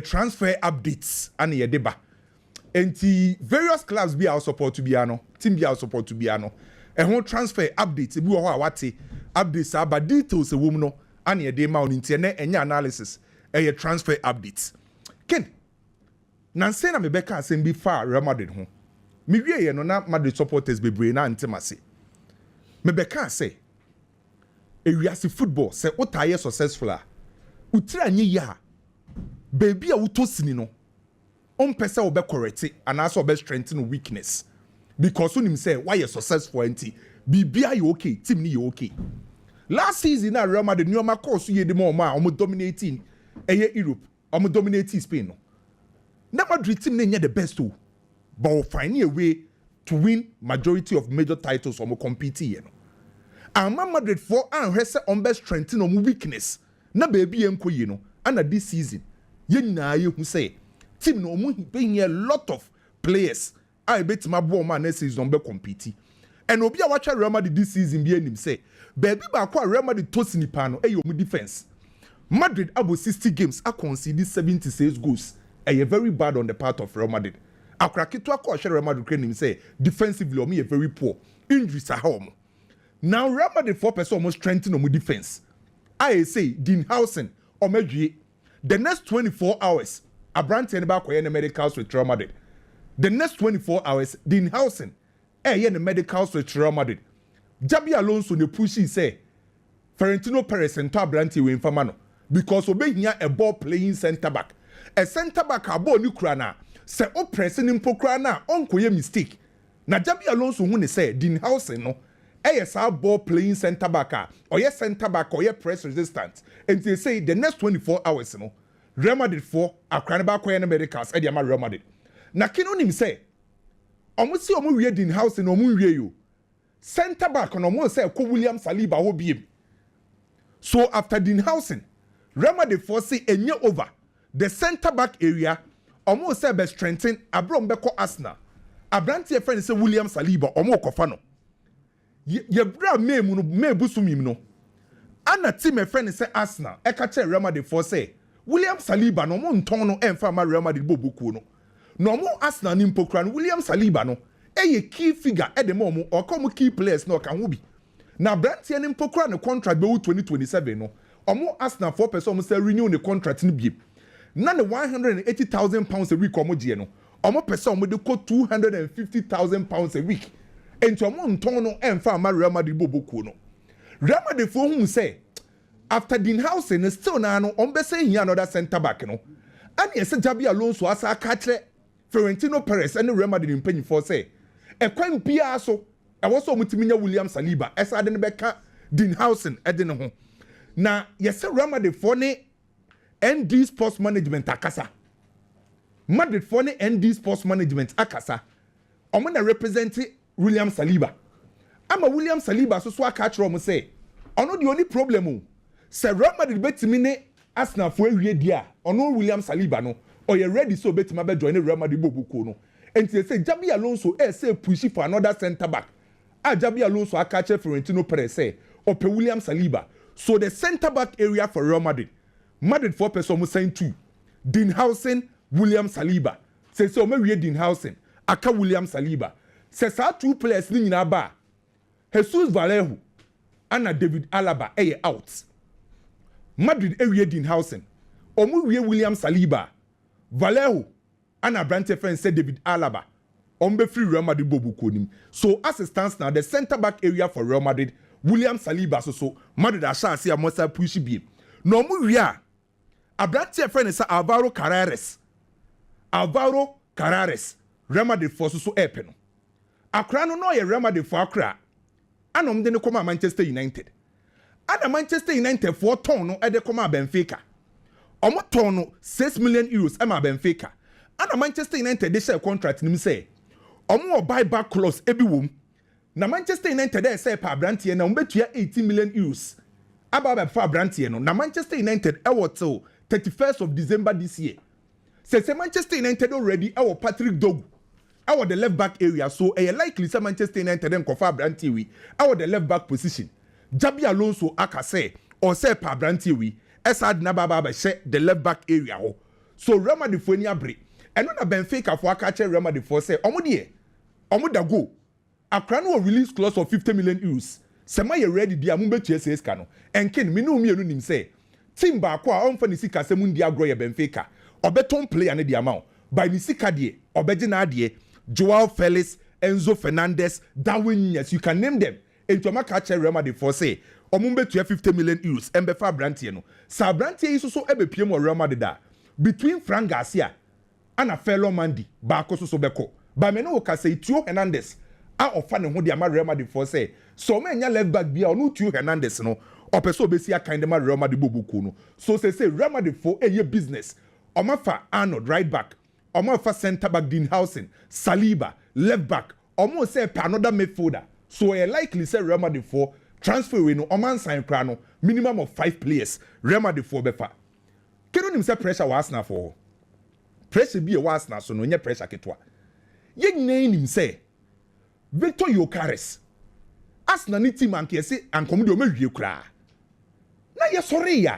transfer updates and ye deba. Enti various clubs be our support to be ano, team be our support to be ano. And transfer updates bi wo ho awate updates about details e no and ye dey ma on internet enya analysis transfer updates. Ken Nanse na mebeka asem bi fa Real Madrid ho. Me wie ye no na Madrid supporters bebre na antemase. Mebeka say ewiase football say otaye successful a utira nye ya baby a wutosini no on pese obe correct and also obe strengthen weakness because unim say why you successful enti bibia you okay team ni you okay. Last season na Real Madrid nyoma course ye de mo ma omo dominating Europe omo dominating Spain no na Madrid team na the best too but find a way to win majority of major titles omo compete here no Ama Madrid for and hwese on best strengthen omo weakness na baby enko ye no and this season ye nyina ye hu say team no omo paying a lot of players I bet my boy man next season be compete and obi a watch Real Madrid this season be enim say baby ba kwa Real Madrid to sinipa no omo defense Madrid about 60 games I conceded 76 goals very bad on the part of Real Madrid akrakitu akwa Real Madrid claim say defensively omo very poor injuries are home. Now Real Madrid 4% almost strengthen on defense. I say Dean Housen or Madrid the next 24 hours a brand ten back in the medicals with Real Madrid. The next 24 hours Dean Housen in the medicals with Real Madrid. Jabi Alonso ne pushy say Florentino Perez and Tabranti we infamano because obey here a ball playing center back. A center back a ball nukrana say o pressing in pokrana on koye mistake. Na Jabi Alonso who say Dean Housen no ASR ball playing center back or yes center back or yes press resistant. And they say the next 24 hours, you know, Real Madrid 4 are crying about Koyan Americans and Real Madrid. Na kino him say, almost see omu read in house and omu you. Center back on almost say Ko William Saliba will be. So after Dean Housen, Real Madrid 4 say a year over the center back area almost say be strengthen Abram Beko Arsenal. Abranti friend say William Saliba omo kofano. Ye bra me mu no me busumi no ana team e friend say Arsenal e ka che Real Madrid for say William Saliba no mo nton no emfa ma Real Madrid bobuku no mo Arsenal ni mpokra no William Saliba no ye key figure e de mo o come key players no ka ho bi na brand ye ni mpokra no contract be 2027 no omo Arsenal 4% omo say renew the contract ni bi na the 180,000 pounds a week omo je no omo person omo de ko 250,000 pounds a week. Enti omo nton no emfa ma Real Madrid boboku no Real Madrid for whom say after Dean Housen still na no on be say here another center back no and yes Jabi Alonso asa ka kire Florentino Perez and Real Madrid mpanyi for say e kwan bia so e wo so mutiminya William Saliba esa de ne beka Dean Housen e de ne ho na yes Real Madrid for ne ND Sports Management akasa Madrid for ne ND Sports Management akasa omo na represent William Saliba. Ama William Saliba so aka kire omo say ono the only problem o say Real Madrid betimi ne Arsenal for ewie dia ono William Saliba no or you ready so betima be join Real Madrid bobuko no enti say Jabi Alonso say push for another center back Jabi Alonso aka kire Florentino Perez say ope William Saliba so the center back area for Real Madrid 4% almost saying 2 Dean Housen William Saliba say so me wie Dean Housen aka William Saliba say sa 2 players ni nyina ba Jesus Vallejo and David Alaba out Madrid ewie Dean Housen omu wie William Saliba Vallejo and Brante friend said David Alaba be free Real Madrid bobuko nim so as it stands now the center back area for Real Madrid William Saliba so Madrid asha see amosa push bi no omu wie a Brante friend say Alvaro Carreras Real Madrid for so epe no Accra no ye Real Madrid for Accra anom de ne koma Manchester United ana Manchester United for ton no e de koma Benfica omo ton no 6 million euros e ma Benfica ana Manchester United de share contract nim say omo buyback clause e bi wom na Manchester United dey say pa Brantie na umbetua 18 million euros aba fa Brantie no na Manchester United e wo till 31st of December this year say Manchester United already e wo Patrick Dogu our the left back area so likely say Manchester United then confirm Brantie we our the left back position Jabi Alonso aka say or say pa Brantie we esad na baba be share the left back area ho so Real Madrid for any abre and na Benfica for catch Real Madrid for say omo da go Accra no release clause of 50 million euros sema ye ready dia mo betua say ska no enken me no mienu nim say team ba ko a onfa ni sika semu ndi agro ye Benfica obeton player ne dia ma by ni sika de obeje na ade Joao Felix, Enzo Fernandez, Darwin Nunez, you can name them. Into my catch Real Madrid for say, Omumbe to 50 million euros, Mbefa Brantie no. Sa Brantie is also ebe PM Real Madrid da. Between Frank Garcia and a fellow Mandy, Bako so beko. Ba me no ka say Tio Hernandez. A ofa ne ho de ama Real Madrid for say, so me nya left back bia no Tio Hernandez no. Opeso besia kind ma Real Madrid bobuku no. So say Real Madrid for a business. Omafa Arnold right back. Omo for center back Dean Housen, Saliba, left back. Omo say another midfielder. So I likely say Real Madrid for transfer we no Oman sign krano minimum of 5 players. Real Madrid for befa. Keno nim say pressure was na for. Pressure be a was na so no nye pressure ketwa. Ye nyina nim say Victor Yokares. Arsenal ni team anke say ankomu de o mawie kra. Na ye sorry ya.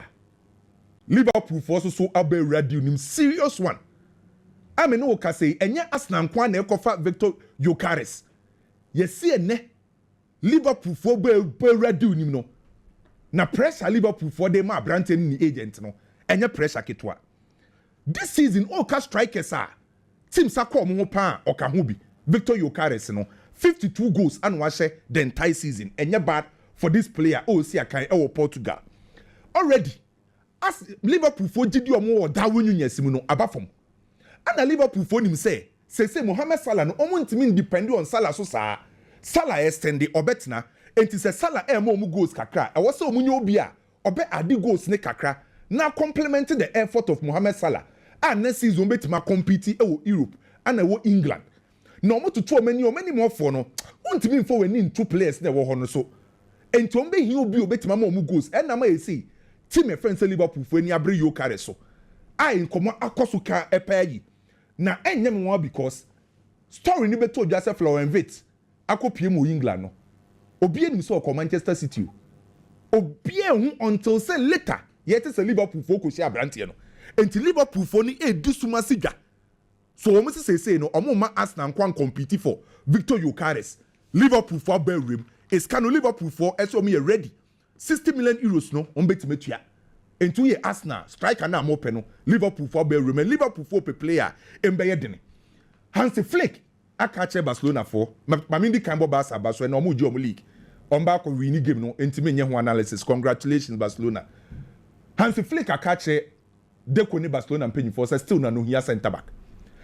Liverpool for so abe radio nim serious one. I mean, no, can say, and yet Arsenal Kwan Ekofa Victor Yokares. Yes, see, ne Liverpool for be ready, you know. Na pressure Liverpool for them, my Branton agent, no, and your pressure kitwa. This season, all cast strikers are Team Sako Mopa or Kahubi, Victor Yokares, no, 52 goals and wash the entire season, and you're bad for this player, oh, see, I can Portugal. Already, as Liverpool for Gideon more Darwin Nunez, no, abafom. And Liverpool phone him say Mohamed Salah no omo ntimi depend on Salah so sa Salah extend obetna enti say Salah mo goals kakra e wo say omunye obi a obe adi goals ne kakra na complement the effort of Mohamed Salah and next season betima compete e wo Europe and e wo England na omo to many more for no ntimi for we need 2 players na wo ho no so enti ombe hi obi obetima mo goals e na ma e say team e friends Liverpool for ni abre Yokares so ai nkomo akosuka epayi na enyem one because story ni beto Joseph Florent Vit akopie mu England no obi enim so ko Manchester City obi ehun until say later yet say Liverpool for ko si abrante no enti Liverpool for ni edusuma siga so o mo say no omo ma Arsenal kwan compete for Victor Yokares Liverpool for Belgium is can Liverpool for so me ready 60 million euros no on betimetua. And 2 years Arsenal striker na mo peno Liverpool for Belgium Liverpool for pe player embeye dene Hansi Flick akache Barcelona for mamindi kambo Barca so na omo ji omo league on ba ko win game no entime nye ho analysis congratulations Barcelona Hansi Flick akache Deco ni Barcelona mpenyi for still na no hia center back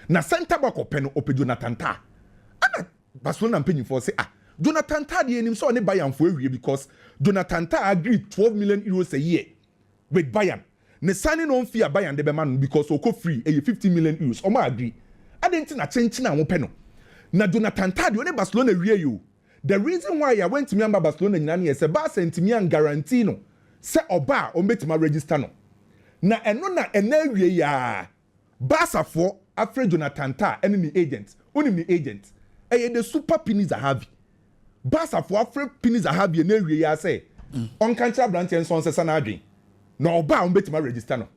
na center back openo ope Jonathan Tah ana Barcelona mpenyi for say Jonathan Tah de enim so ne Bayern for ewie because Jonathan Tah agreed 12 million euros a year with Bayern. Ne signing on fee Bayern de man because oko free 50 million euros. Omo agree. Adenti na change na won no. Na Jonathan Tah de Barcelona wie you. The reason why I went to me Barcelona nyina ne say Barca ntimi an guarantee no. Say oba o metima register no. Na eno na ena wie ya. Barca for after Jonathan Tah ene ni agent. Oni ni agent. The super Piniza Havi. Barca for after Piniza Havi ena wie ya say. On cancha branch en son se na adwen. No ba on betima register no.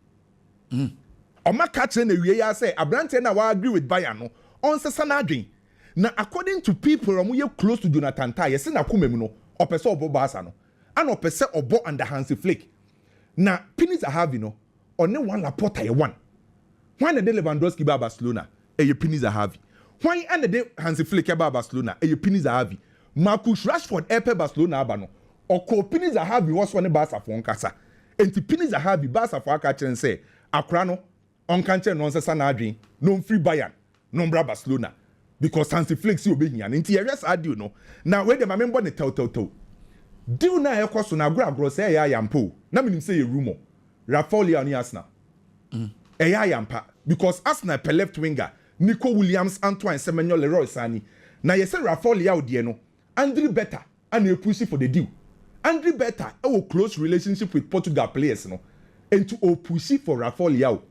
Oma catch na wie ya say abrante na wa agree with Bayern no. On sesa na adwen. Na according to people omo ye close to Jonathan Tah, yesi na komem no, opese obo Barca no. And opese obo under Hansi Flick. Na Piniza Havi no, one one Laporta ye one. Why na de Lewandowski ba Barcelona? Ye Piniza Havi. Why na de Hansi Flick ba Barcelona? Ye Piniza Havi. Marcus Rashford epe Barcelona aba no. Oko Piniza Havi was one Barca for nkasa. Enti Piniza Havi Barca for aka chen say akra no on kanche no nsesa na adwen no free Bayern no bra Barcelona because Hansi Flick si obehia enti ye yes adio no na we dem member ne tell deal na ekoso na agro say ya yampo na minim say ye rumor Rafael Leao ni Arsenal ya yampa because Arsenal per left winger Nico Williams Antoine Semenyo Leroy Sani na ye say Rafael Leao de no Andrew Better and you push for the deal. Andrew Better a close relationship with Portugal players no and to push for Rafael Leao.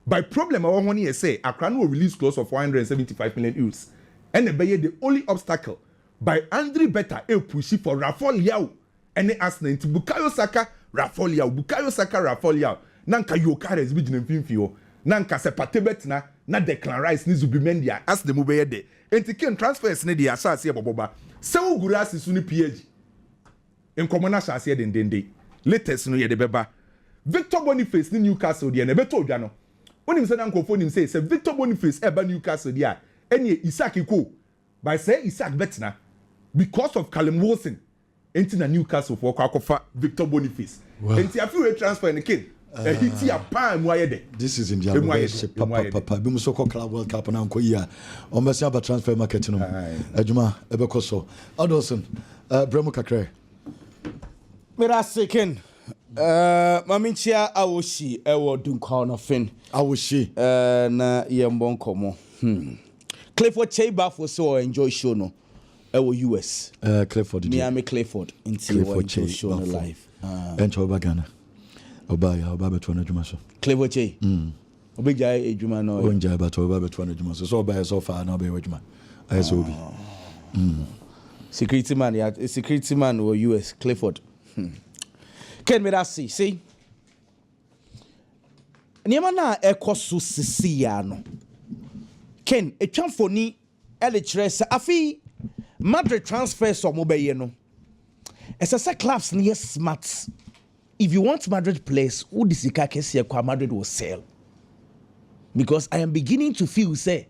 By problem our money say Accra will release close of 475 million euros. And the only obstacle by Andrew Better a push for Rafael Leao and they ask to Bukayo Saka Rafael Leao Bukayo Saka Rafael Leao nanka Yokares bi jina mfimfio na nka se pate betina na Declan Rice ni Zubimendi as the move ye de enti Kane transfers ne de asase boboba se uguru asisu ni PG enkomo na asase de ndende latest no ye de beba Victor Boniface ni Newcastle de na beto odwa no onim se na nkofo nim se Victor Boniface eba Newcastle de a ene Isaac ko by say Isaac betina because of Callum Wilson enti na Newcastle for akofa Victor Boniface enti afi transfer ne Kane hiti a pan mu ayede this is India papa bi mu so ko club World Cup na nko yi a o mbese aba transfer market no adwuma ebeko so Adolson bremo kakre mera second maminchia awoshi ewo dunkwa no fin awoshi na yembo nkomo Clifford Cheba for so enjoy show no ewo US Clifford Miami Clifford into show no live enjoy bagana Obaya beto na adwuma so Clifford Che obija adwuma no onja beto na adwuma so obaya so far na obaya adwuma ayeso obi security man or US Clifford Ken me that see niema na ekoso sisi ya no Ken etwamfoni eletress afi Madrid transfers or mobile no esa clubs near smart. If you want Madrid players, who this Madrid will sell. Because I am beginning to feel, say,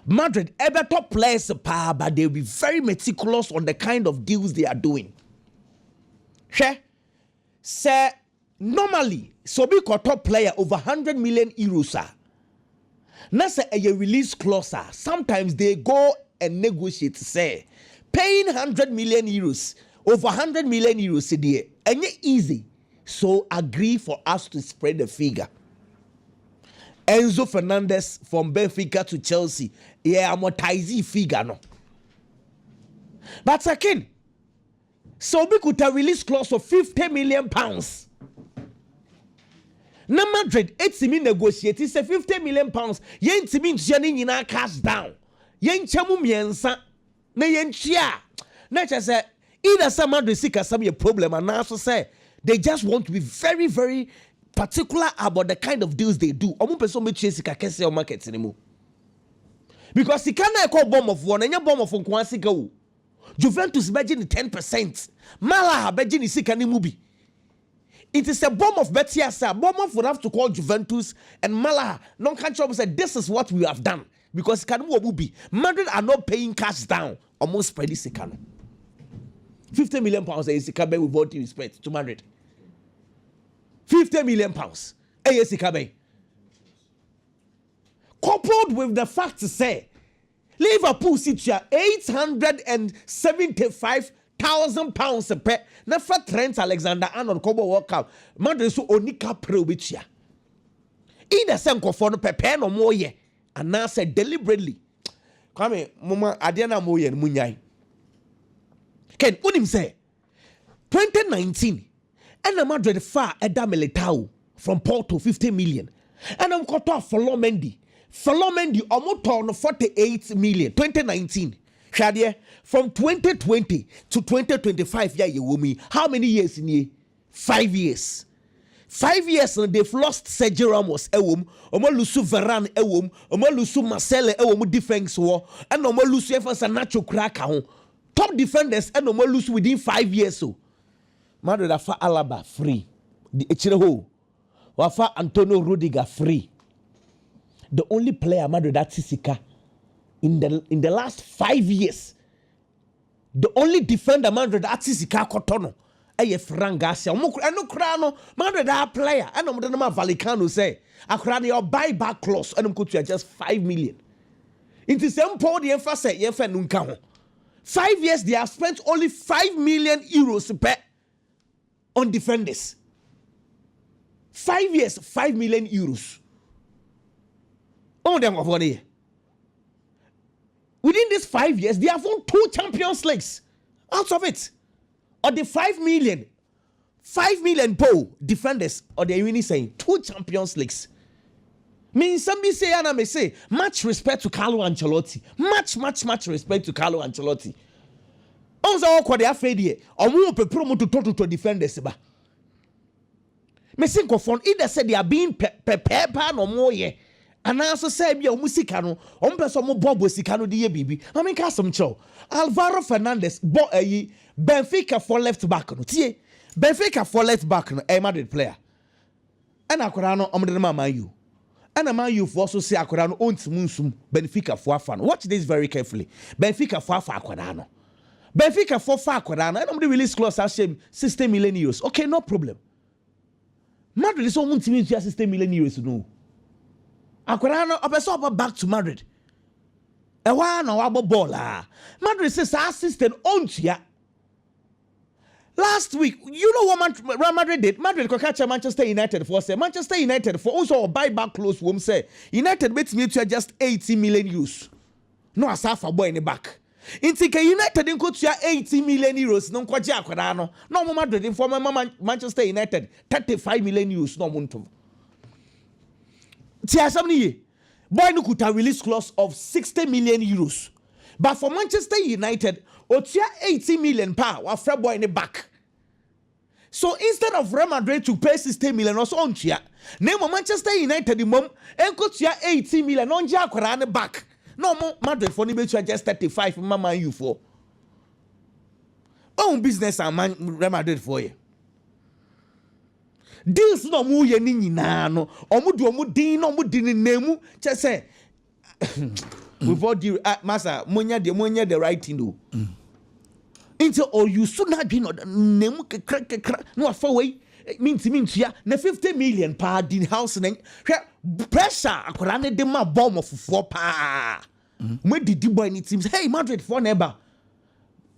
Madrid ever top players power, but they'll be very meticulous on the kind of deals they are doing. Sure. Say, normally, so be top player over 100 million euros. Now say a release clause. Sometimes they go and negotiate, say, paying 100 million euros, over 100 million euros a day, and it's easy. So agree for us to spread the figure. Enzo Fernandez from Benfica to Chelsea, amortize figure no. But again, so we could have release clause of 50 million pounds. Na Madrid, it's me negotiate. It's a 50 million pounds. Yen timi nchani nyina cash down. Yen chamu miensa. Na yen chia. Na say either some Madrid sika some a problem and also say they just want to be very, very particular about the kind of deals they do. Omu person me chase sika kese o market anymore. Because he can't call bomb of one and your bomb of one sika. Juventus budget 10%. Malaha budget sika ni mubi. It is a bomb of Betia, sir. Bomb would have to call Juventus and Malaha. Non can't say this is what we have done. Because Kanu Madrid are not paying cash down. Almost spread this Sikano. 50 million pounds a Sikabe with all due respect to Madrid. 50 million pounds a Sikabe. Coupled with the fact to say Liverpool sits here 875,000 pounds a per. Na for Trent Alexander-Arnold Kobo workout. Madrid so onika pre which ya. Either same conform pepe no more ye. And now said deliberately. Come mama adiana mo ye munyai. Ken unim say 2019 and the Madrid far Eda Militao from Porto 50 million. And I'm got off for Mendy. Follow Mendy almost on 48 million 2019. Shadia from 2020 to 2025 yeah you me. How many years in ye? 5 years. 5 years and they've lost Sergio Ramos Omolusu Varane Omolusu Marcelo defense war and Omolusu Evans and Nacho Kraka top defenders and Omolusu within 5 years so. Madrid afa Alaba free. The Echireho wafa Antonio Rudiger free. The only player Madrid that Sisika in the last 5 years. The only defender Madrid that Sisika Kotono. Eye Frank Garcia. Eno krano Madrid that player. Eno mo na Valicano say. Akra your buyback clause. Eno ko to just 5 million. It is simple the emphasis ye fa nunka ho. 5 years they have spent only 5 million euros per on defenders. 5 years, 5 million euros. On them of 1 year. Within these 5 years, they have won 2 Champions Leagues. Out of it. Or the 5 million po defenders, or they're really saying 2 Champions Leagues. Means somebody say, and I may say, much respect to Carlo Ancelotti. Much respect to Carlo Ancelotti. On the awkward affair, or more promote to total defenders. Me think of one either said they are being prepared no more ye. And I also say be a musicano, on person Bobo Sicano de baby. I mean Casam Chow. Alvaro Fernandez Benfica for left back no. Tie Benfica for left back no Madrid player. And Akorano omdema Man U. And a Man U for also say Akorano munsum Benfica for fan. Watch this very carefully. Benfica for Akorano. Benfica for Akorano. And I'm the release clause as 60 million euros. Okay, no problem. Madrid is on team to 60 million euros no. Akorano obeso back to Madrid. E wa na wa ball ah. Madrid says assistant on tia. Last week, you know what Real Madrid did? Madrid could catch Manchester United for say Manchester United for also buy back close wom say United bet me to just 80 million euros. No asafa boy in the back. Intika United didn't go to 80 million euros no kwaje Akorano. No Madrid inform Manchester United 35 million euros no muntu. Boy no could release clause of 60 million euros. But for Manchester United, otia 80 million pound wa fra boy in the back. So instead of Real Madrid to pay 60 million also on chia, name Manchester United the mom and go to 80 million on Akorano back. No more Madrid for ni just 35 mama you for. Own business and Real Madrid for you. Deals no mu ye ni nyina no omu din no mu din nemu che say with all the master monya the right thing do into or you should not be no nemu kekra no afa way minti ya na 50 million pa din house na pressure akola ne de ma bomb of 4 pa we did boy ni teams hey Madrid for neighbor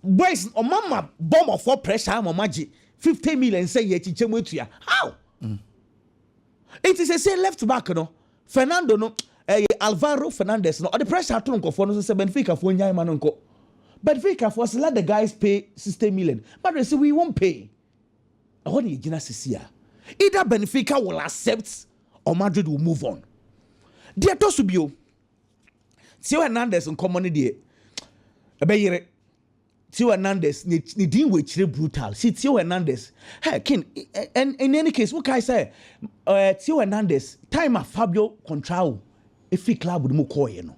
boys o mama bomb of 4 pressure mama ji 50 million say ye chichemu etua how it is a say left back no Fernando no Alvaro Fernandez no the pressure to nko for no say Benfica for nyai man nko Benfica for let the guys pay 60 million but they say we won't pay what you gina sisia either Benfica will accept or Madrid will move on there to subio Theo Hernandez on common dey ebeyere Theo Hernandez ni din we chire brutal. See Theo Hernandez. Hey, King, and in any case, what can I say? Theo Hernandez, time of Fabio Contrao, if he club with Mukoye no.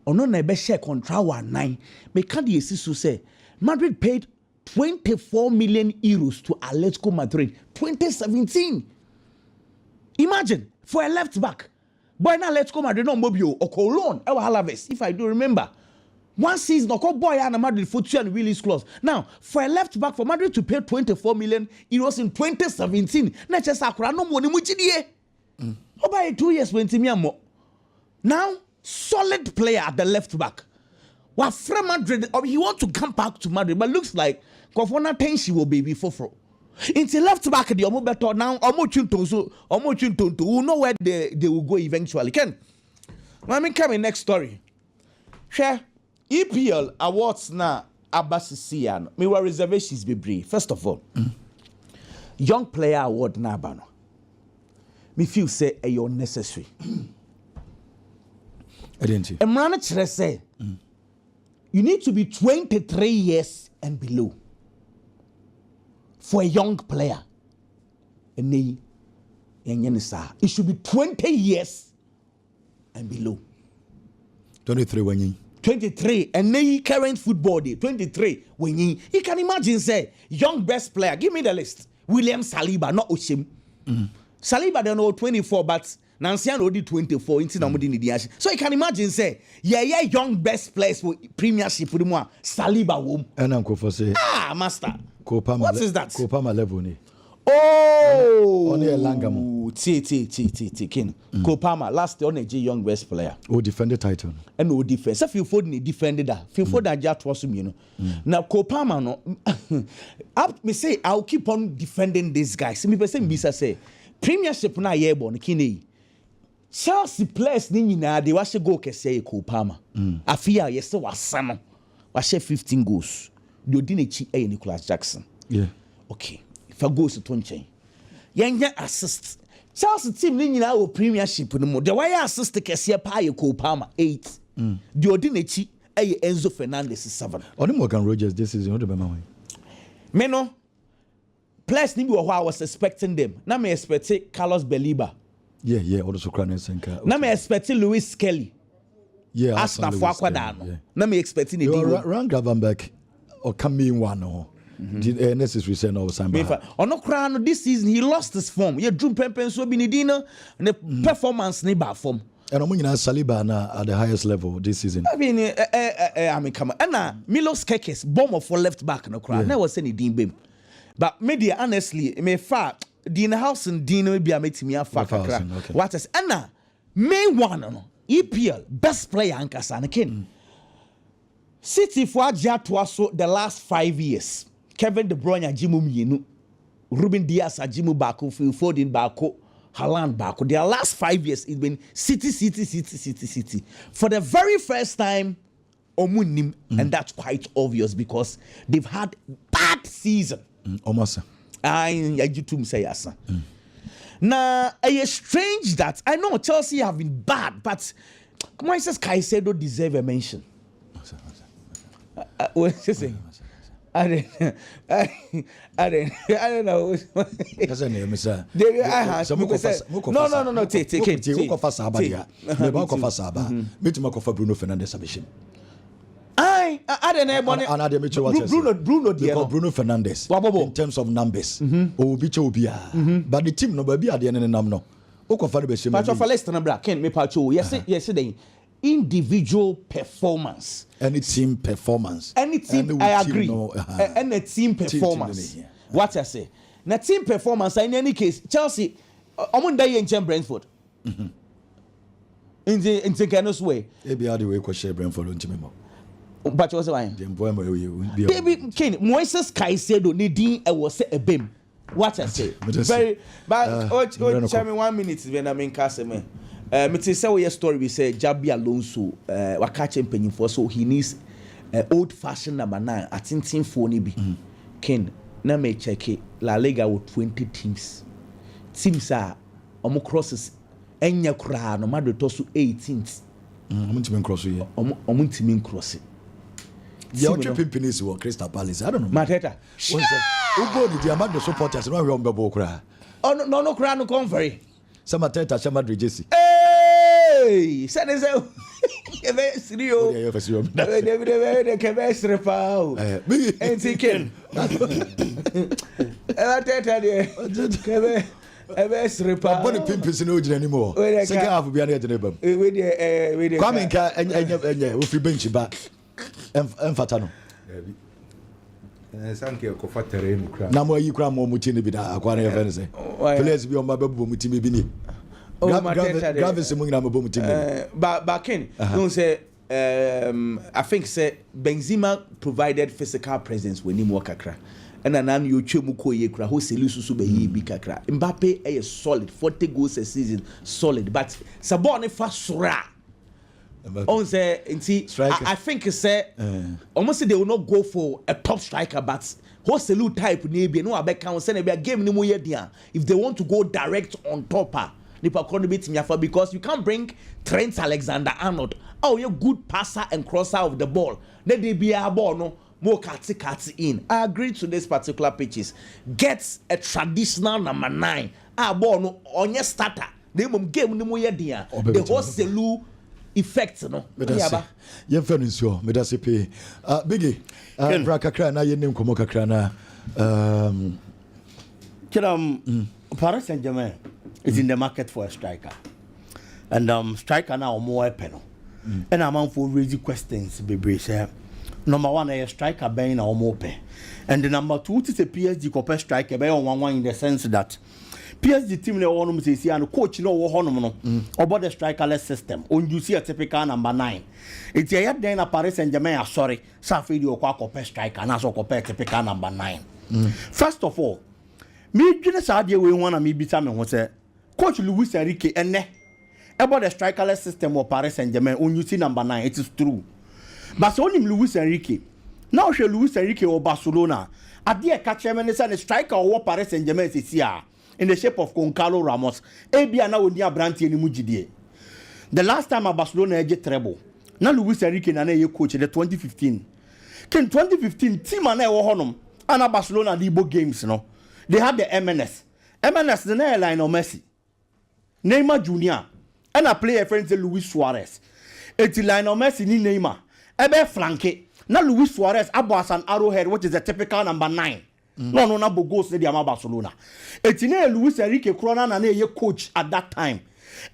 Ono na be share Contrao at 9. Me can the sisu say Madrid paid 24 million euros to Atletico Madrid 2017. Imagine for a left back. Boy na Atletico Madrid no mobile or Cologne, our Alaves, if I do remember. One season, or boy and Madrid for 2 and release clause. Now, for a left back for Madrid to pay 24 million euros in 2017, not just Akorano money much by 2 years when Timiamo. Now, solid player at the left back. What from Madrid, or he want to come back to Madrid, but looks like Kofona Tenshi will be before. Into left back, the Omo better now, Omo Chunto, who know where they will go eventually. Ken, let me come in next story. Share. EPL awards na abasisi me were reservations be brief. First of all, young player award na abano. Me feel say e unnecessary. I didn't. Emrana chere say you need to be 23 years and below for a young player. It should be 20 years and below. 23 when you 23 and then current football day 23 when you can imagine say young best player give me the list William Saliba not Oshim Saliba don't know 24 but Nansian already 24 into the so you can imagine say yeah young best players for premiership for the Saliba wom and uncle for say master Kopama what is that Kopama level ni on a Langamo King Kopama last on a young best player who defended title and no defense. If you defended that, feel for that just was you know. Now Kopama no, me say I'll keep on defending this guy. See me person bisa say Premiership na yeborn kini. Chelsea players ni nyina they was go kese Kopama. Afia yes wasano. Was 15 goals. The odinechi Nicholas Jackson. Yeah. Okay. If I go to Tonchen. Yenya assist. Chelsea team ni nyina o Premiership no mo. The way assist kese pa ye Kopama 8. The odinechi Enzo Fernandez 7. Only Morgan Rogers this season what about me no. Players ni bi wo I was expecting them. Na me expect Carlos Belliba. Yeah, also Crown Senka. Now me expecting Louis Kelly. Yeah, Arsenal for Aquadano. Now me expecting a Rand Gravenberch or Camille one or necessary send over Samba. On no crown this season he lost his form. Yeah, Drew Pempen so Benedina and the performance neighbor form. And I'm Saliba na at the highest level this season. I mean, come on. And Milos Kekes bomber for left back no crown. Never was any Dean Bim. But maybe honestly, me far Dean House and Dean will be a meeting me a fucker. What is Anna? May one no EPL best player Ankasa Ken. City for Jatuaso the last 5 years. Kevin De Bruyne Jimu Minu, Ruben Diaz Jimu Baku, Phil Foden Baku, Haaland Baku. Their last 5 years it's been City. For the very first time, Omunim, and that's quite obvious because they've had bad season. Almost. I do say yes. Now, it's strange that I know Chelsea have been bad, but Moises Caicedo deserve a mention. What's he saying? I don't know. That's a name, sir. No. Take. Bruno Fernandes. I don't know. Bruno Fernandes in terms of numbers. But the team no baby at the end of the number. Yes, individual performance. Any team performance. Any team, I agree. Any team performance. What I say. Now team performance, in any case, Chelsea, I'm on day in Brentford. In the Ganos way. Maybe the way we share Brentford on Timimo. But what's why? Baby, Ken, Moises Caicedo, Nadine, I was a beam. What I say. Very, but tell me 1 minute when I'm in Castle. Me say we story we say Jabi Alonso wa catch him penny for so he needs old fashioned number 9 at team phone bi Ken na me check La Liga with 20 teams are omo crosses enya kura no Madrid to so 18th omo team cross here omo team cross yeah what pimping is what Crystal Palace I don't know Mateta who go the Madrid supporters no we mbebo kura oh no kura no come very some Mateta Madrid Jesse hey, said is a Rio. The chemistry pal. And taken. Body pimpers in Oji anymore. Second half will be an edible. Coming car and if you bench back and Fatano. Now, you cram more Mutini Bida, Aquana Venice. Please be on my babu Mutimi Bini. But Ken, don't say. I think say Benzema provided physical presence when he walk akra. And then you chemuko yekra who se lusu be bi kakra. Mbappe is solid, 40 goals a season, solid. But Sabone fasura. On say, I think say almost they will not go for a top striker, but Hoselu type maybe no abeka say be a game ni mo ye dia. If they want to go direct on topper. Because you can't bring Trent Alexander-Arnold. Oh, you're a good passer and crosser of the ball. Then they be a ball, no more catty in. I agree to this particular pitches. Gets a traditional number 9. Ball no on your starter. They mum game no more dia. The whole Selu effect, no. You're very sure. Medasipe. Biggie. Brakakra na yenim komo kakra na. Paris Saint-Germain is in the market for a striker. And striker now more weapon. And I'm on for raising questions, baby. Number one, a striker being or more pay. And the number 2 is a PSG compare striker by on 1 in the sense that PSG team they want to see and coach no about the strikerless system. On you see a typical number 9. It's a yet then a Paris Saint-Germain sorry, Safi you compare striker and also compare typical number 9. First of all, me just idea we want to me beat me say Coach Luis Enrique ene about the strikerless system of Paris Saint-Germain on you see number 9 it is true but so only Luis Enrique now she Luis Enrique or Barcelona adie catch me say the striker or Paris Saint-Germain is here in the shape of Goncalo Ramos ebia na oni abrantie ni mugidie the last time Barcelona get treble na Luis Enrique na ye coach the 2015 ken 2015 team na e wo honom ana Barcelona Libo games no they had the MNS the airline or Messi. Neymar Junior and a player friend Luis Suarez. Eti Lionel Messi ni Neymar. Ebe flanke. Na Luis Suarez abo as an arrowhead, which is a typical number 9. No na bo goals de ama Barcelona. Eti ne Luis Enrique Corona na ye coach at that time.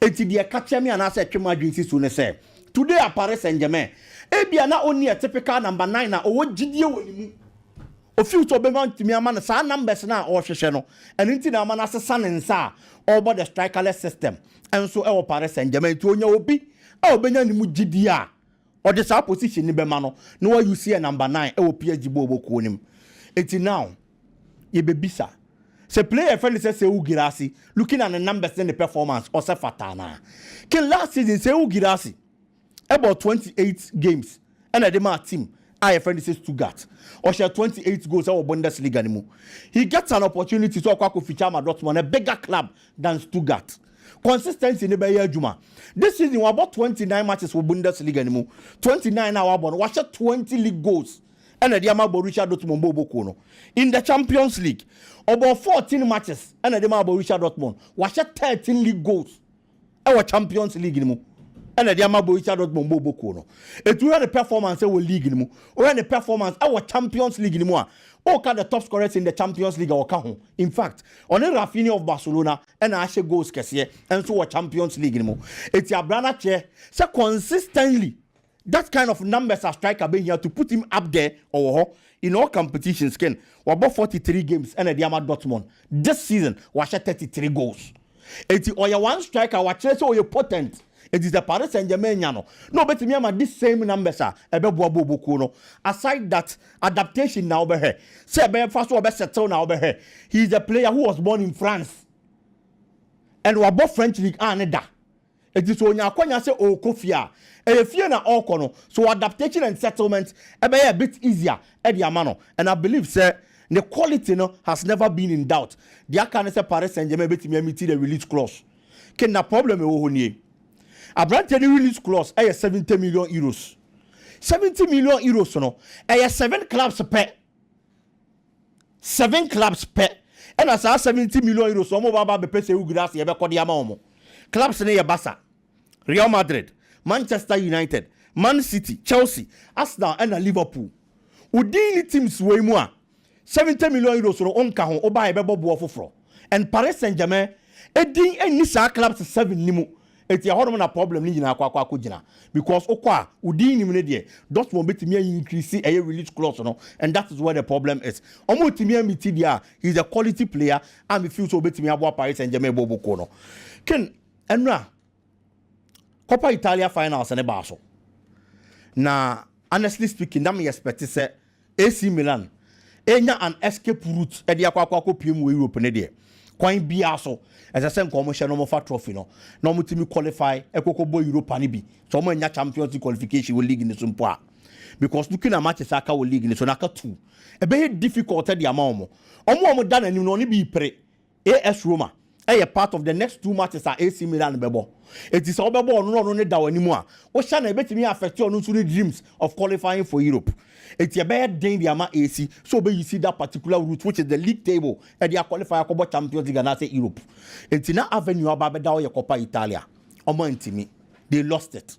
Eti de catch me and I said Twema Dream so ne say. Today at Paris Saint-Germain. Ebia na only a typical number 9 na owo gidie wonimu. Ofiu to be man timi ama na sa numbers na o hwehwe no. Eno nti na ama na sesa ne nsa over the strikerless system. And so e Paris Saint-Germain to onya obi a obenya ni mu gidie a or the same position ni be ma no. No you see a number 9 e wo PSG bobo ko nim. Eti now ye be bisa. Se player friend say Ugirasi looking at the numbers and the performance or say fatana. Can last season say Ugirasi about 28 games and a dema team I friend says Stuttgart or share 28 goals our Bundesliga anymore. He gets an opportunity to acquire feature Dortmund, a bigger club than Stuttgart. Consistency in the Bayer Juma. This season we about 29 matches for Bundesliga anymore. 29 now about watch 20 league goals. And the Diama Borussia Dortmund Bobo Kono. In the Champions League, about 14 matches. And the Diama Borussia Dortmund watch 13 league goals. Our Champions League anymore. And the Diama Borussia Dortmund Bobo Kono. It will the performance our league anymore. Or the performance our Champions League anymore. Or can the top scorers in the Champions League or can. In fact, on the Rafinha of Barcelona and Ashe goals Kessie and so a Champions League anymore. It's a brand chair. So consistently. That kind of numbers are striker being here to put him up there or in all competitions. Ken, we about 43 games and a Diama Dortmund. This season, we have 33 goals. It's or one striker, what so you potent. It is the Paris Saint-Germain. No, but me am this same numbers are aside that adaptation now over here. Say first one best settle now over here. He is a player who was born in France. And we are both French league and it is when you say oh Kofia. If you na all so adaptation and settlement a bit easier at the amano. And I believe sir the quality has never been in doubt. The can say Paris Saint-Germain bet me the release clause. Can the problem e a brand new release clause 70 million euros. 70 million euros no. 7 clubs per. 7 clubs per. And as 70 million euros so mo baba be pese Ugirasi e be kodi ama omo. Clubs ne ye Barca, Real Madrid, Manchester United, Man City, Chelsea, Arsenal and Liverpool. Udini teams way more. 70 million euros on onka ho oba ebebo bo foforo. And Paris Saint-Germain edin eni sa clubs 7 nimu. Eti ahono na problem ni nyina akwa gina because okwa udini nim ne de Dortmund betimi increase a release clause no, and that is where the problem is. Omo timi amiti dia, he's a quality player and we feel so betimi abo Paris Saint-Germain bobo ko no. Ken enra Coppa Italia finals and baso. Na honestly speaking, that me expect say AC Milan enya an escape route e dia kwa PM Europe ne de. Kwan bia so as I say commercial no for trophy no. No mutimi qualify ekokobo Europe ani bi. So mo enya Champions League qualification league in so mpo. Because looking at matches aka league in so naka 2. E be difficult e dia ma omo. Omo dan anim no ni bi pre. AS Roma a part of the next 2 matches are AC Milan bebo. It is all bebo no ne da wani mu a. Wo sha na betimi affect you no so dreams of qualifying for Europe. It's a bad thing the ama AC so be you see that particular route which is the league table and they qualify for Champions League and say Europe. It's na avenue aba da o Coppa Italia. Omo ntimi. They lost it.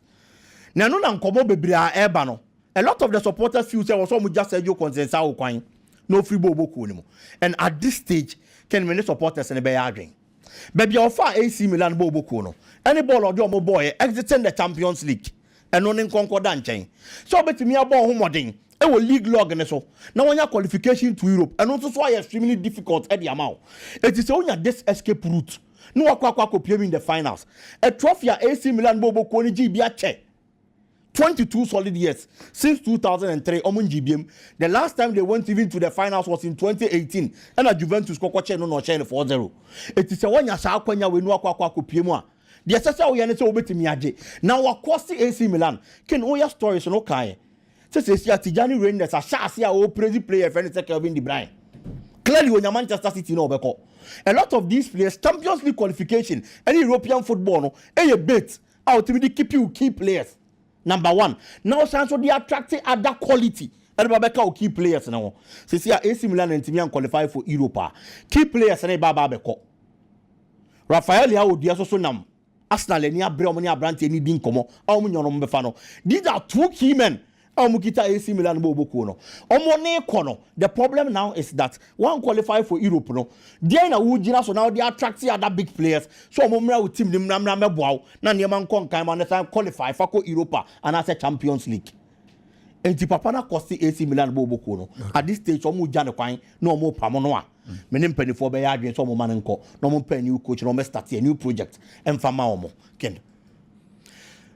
Na no na nkomo bebre a eba no. A lot of the supporters feel say was so just say you consensus o kwan. No free bobo ko ni mo. And at this stage can many supporters in the bay arguing. Baby offer AC Milan bobo kono. Any ball or your boy exiting the Champions League and on in concordant chain. So between me about homoding, it will league log and so. Now when your qualification to Europe and also why extremely difficult at the amount. It is only this escape route. No aqua in the finals. A trophy AC Milan bobo koni GBA check. 22 solid years since 2003 Omun GBM. The last time they went even to the finals was in 2018 and a Juventus kokoche no 4-0. It is a one ya sa akwanya we no akwa kopiem a. The assessor we say obetimi age. Now across the AC Milan can all your stories no kai. Say Tijani Rangers a shasi a o crazy player friend say Kevin De Bruyne. Clearly when Manchester City no beko. A lot of these players Champions League qualification any European football no a bit ultimately keep you key players. Number 1. Now so they attracting other quality. And Babeka key players now. So see AC Milan and Timian qualify for Europa. Key players and Baba Beko. Rafael Leao dia so nam Arsenal ani abre omo ni abrante ni di nkomo omo nyono mbefa no these are two key men omo kita AC Milan bo boku no omo ne kono the problem now is that one qualify for Europe no there na wo gina so now they attract other big players so omo mra wo team ni mra meboawo na ne man kon kan man na qualify for Europa and as a Champions League enti papa na cost AC Milan bo boku no at this stage omo gya ne kwan na omo pamo no a menim penifo be ya adwen so omo man nko na omo pa new coach na omo start a new project emfa ma omo ken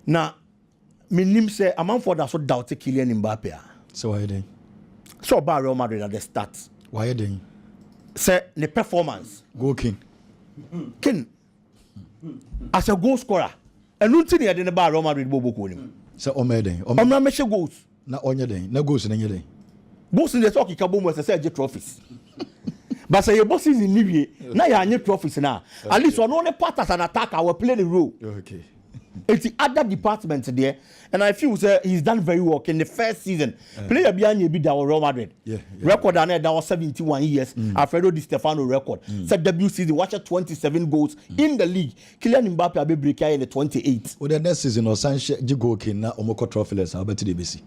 na menim say amanfo da so doubt Kylian Mbappe so why then so ba Real Madrid at the start why then say the performance go king as a goal scorer enu nti ne de ba Real Madrid bobo nim say o me den o me she goals na onye den na goals na nye den goals in the talk ka bo mo say get trophies but say your bosses in Libya na ya anye trophies na at least one only part as an attacker will play the role okay. It's the other department there, and I feel he's done very well in the first season. Player behind you be that Real Madrid. Record and that was 71 years. Alfredo Di Stefano record. Said debut season, watch 27 goals in the league. Kylian Mbappe will be breaking in the 28. Well, the next season, or Sanchez, Jigo Kina, Omoko Trophyless, I'll bet to the BC.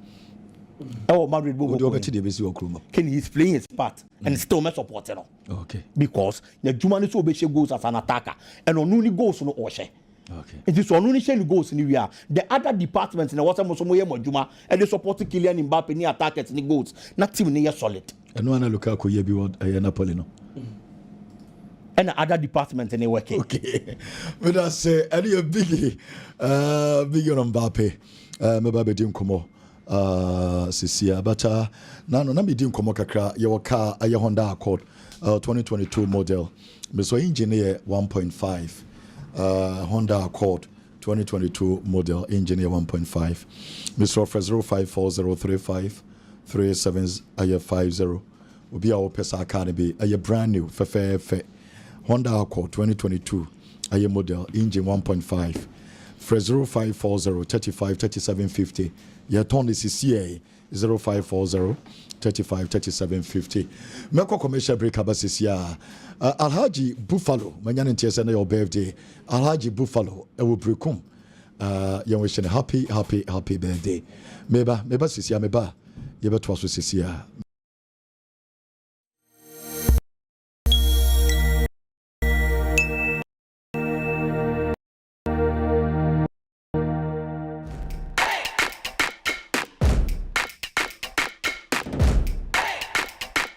Oh, Madrid will go to the BC or Krumo. Ken he's playing his part and still my supporter. Okay. Because the Jumani so be goes as an attacker and on only goes no Oshe. Okay. It is on only shell goals in the year. The other departments in the water Mosomoye Mojuma and they support Kylian Mbappe ni attackers ni goals. Not team near solid. And one Lukaku ye be what Napoli no. And the other department in the working. Okay. But I say any a biggie on Mbappe. Mbappe dim komo. Sisia but na me dim komo kakra your car a Honda Accord 2022 model. Me so engineer 1.5. Honda Accord 2022 model engineer 1.5 Mr. Offer 0540353750 Obi a Opesa Academy a brand new fe Honda Accord 2022 a model engine 1.5 for 0540353750 your turn is CCA 0540353750 Meko commercial break abasisia Alhaji Buffalo manyane ntiese na your birthday Alhaji Buffalo ewo brekum you wish a happy birthday meba sisia meba yebeto aso sisia